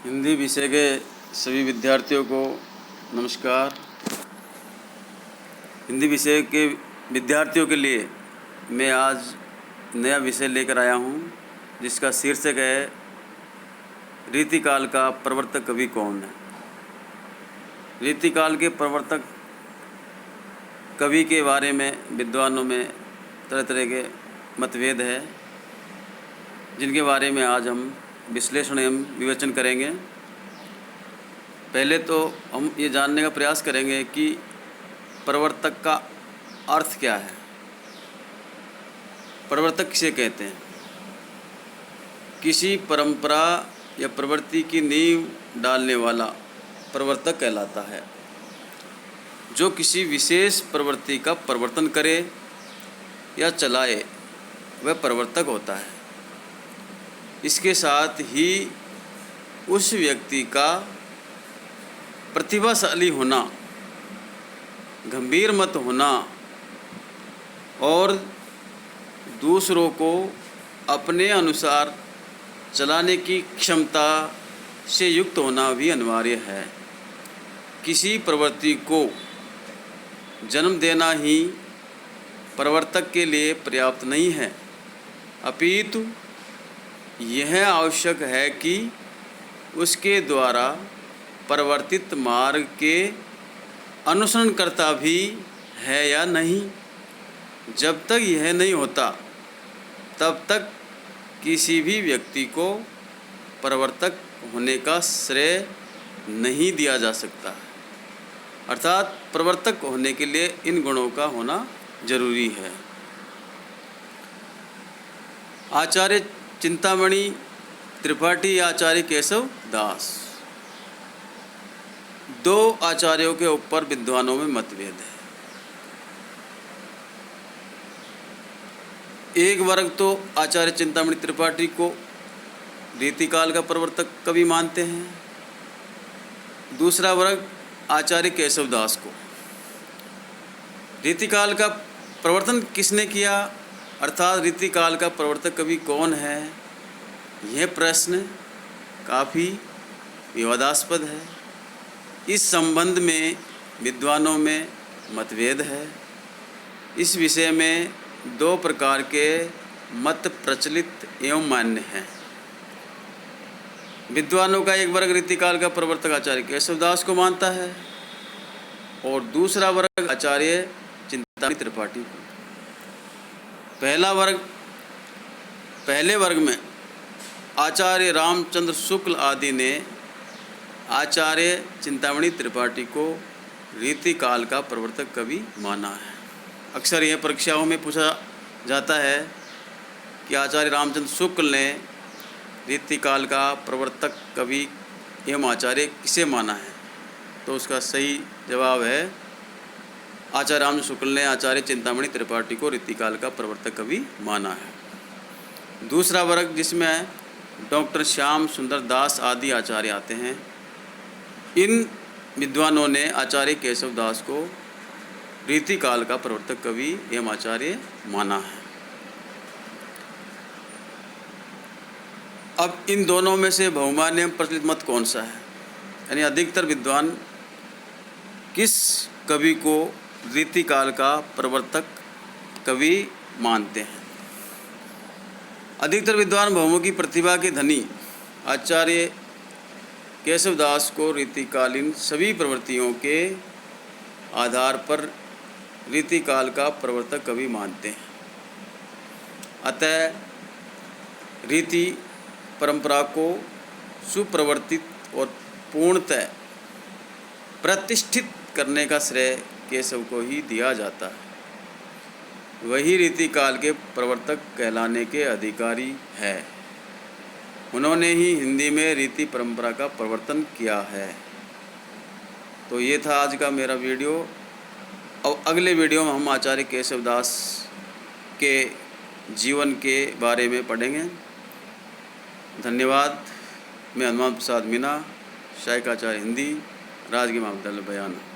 हिंदी विषय के सभी विद्यार्थियों को नमस्कार। हिंदी विषय के विद्यार्थियों के लिए मैं आज नया विषय लेकर आया हूँ, जिसका शीर्षक है रीतिकाल का प्रवर्तक कवि कौन है। रीतिकाल के प्रवर्तक कवि के बारे में विद्वानों में तरह तरह के मतभेद है, जिनके बारे में आज हम विश्लेषण एवं विवेचन करेंगे। पहले तो हम ये जानने का प्रयास करेंगे कि प्रवर्तक का अर्थ क्या है, प्रवर्तक किसे कहते हैं। किसी परंपरा या प्रवृत्ति की नींव डालने वाला प्रवर्तक कहलाता है। जो किसी विशेष प्रवृत्ति का प्रवर्तन करे या चलाए वह प्रवर्तक होता है। इसके साथ ही उस व्यक्ति का प्रतिभाशाली होना, गंभीर मत होना और दूसरों को अपने अनुसार चलाने की क्षमता से युक्त होना भी अनिवार्य है। किसी प्रवृत्ति को जन्म देना ही प्रवर्तक के लिए पर्याप्त नहीं है, अपितु यह आवश्यक है कि उसके द्वारा परिवर्तित मार्ग के अनुसरणकर्ता भी है या नहीं। जब तक यह नहीं होता तब तक किसी भी व्यक्ति को प्रवर्तक होने का श्रेय नहीं दिया जा सकता। अर्थात प्रवर्तक होने के लिए इन गुणों का होना जरूरी है। आचार्य चिंतामणि त्रिपाठी, आचार्य केशव दास, दो आचार्यों के ऊपर विद्वानों में मतभेद है। एक वर्ग तो आचार्य चिंतामणि त्रिपाठी को रीतिकाल का प्रवर्तक कवि मानते हैं, दूसरा वर्ग आचार्य केशव दास को। रीतिकाल का प्रवर्तन किसने किया, अर्थात रीतिकाल का प्रवर्तक कवि कौन है, यह प्रश्न काफ़ी विवादास्पद है। इस संबंध में विद्वानों में मतभेद है। इस विषय में दो प्रकार के मत प्रचलित एवं मान्य हैं। विद्वानों का एक वर्ग रीतिकाल का प्रवर्तक आचार्य केशवदास को मानता है और दूसरा वर्ग आचार्य चिंतामणि त्रिपाठी को। पहले वर्ग में आचार्य रामचंद्र शुक्ल आदि ने आचार्य चिंतामणि त्रिपाठी को रीतिकाल का प्रवर्तक कवि माना है। अक्सर यह परीक्षाओं में पूछा जाता है कि आचार्य रामचंद्र शुक्ल ने रीतिकाल का प्रवर्तक कवि एवं आचार्य किसे माना है, तो उसका सही जवाब है आचार्य रामचंद्र शुक्ल ने आचार्य चिंतामणि त्रिपाठी को रीतिकाल का प्रवर्तक कवि माना है। दूसरा वर्ग, जिसमें डॉक्टर श्याम सुंदर दास आदि आचार्य आते हैं, इन विद्वानों ने आचार्य केशव दास को रीतिकाल का प्रवर्तक कवि एवं आचार्य माना है। अब इन दोनों में से बहुमान्य प्रचलित मत कौन सा है, यानी अधिकतर विद्वान किस कवि को रीतिकाल का प्रवर्तक कवि मानते हैं। अधिकतर विद्वान बहुमुखी प्रतिभा के धनी आचार्य केशवदास को रीतिकालीन सभी प्रवृत्तियों के आधार पर रीतिकाल का प्रवर्तक कवि मानते हैं। अतः रीति परंपरा को सुप्रवर्तित और पूर्णतः प्रतिष्ठित करने का श्रेय केशव को ही दिया जाता है। वही रीतिकाल के प्रवर्तक कहलाने के अधिकारी है। उन्होंने ही हिंदी में रीति परंपरा का प्रवर्तन किया है। तो ये था आज का मेरा वीडियो। और अगले वीडियो में हम आचार्य केशवदास के जीवन के बारे में पढ़ेंगे। धन्यवाद। मैं हनुमान प्रसाद मीना, सहायक आचार्य हिंदी, राजकीय महाविद्यालय बयाना।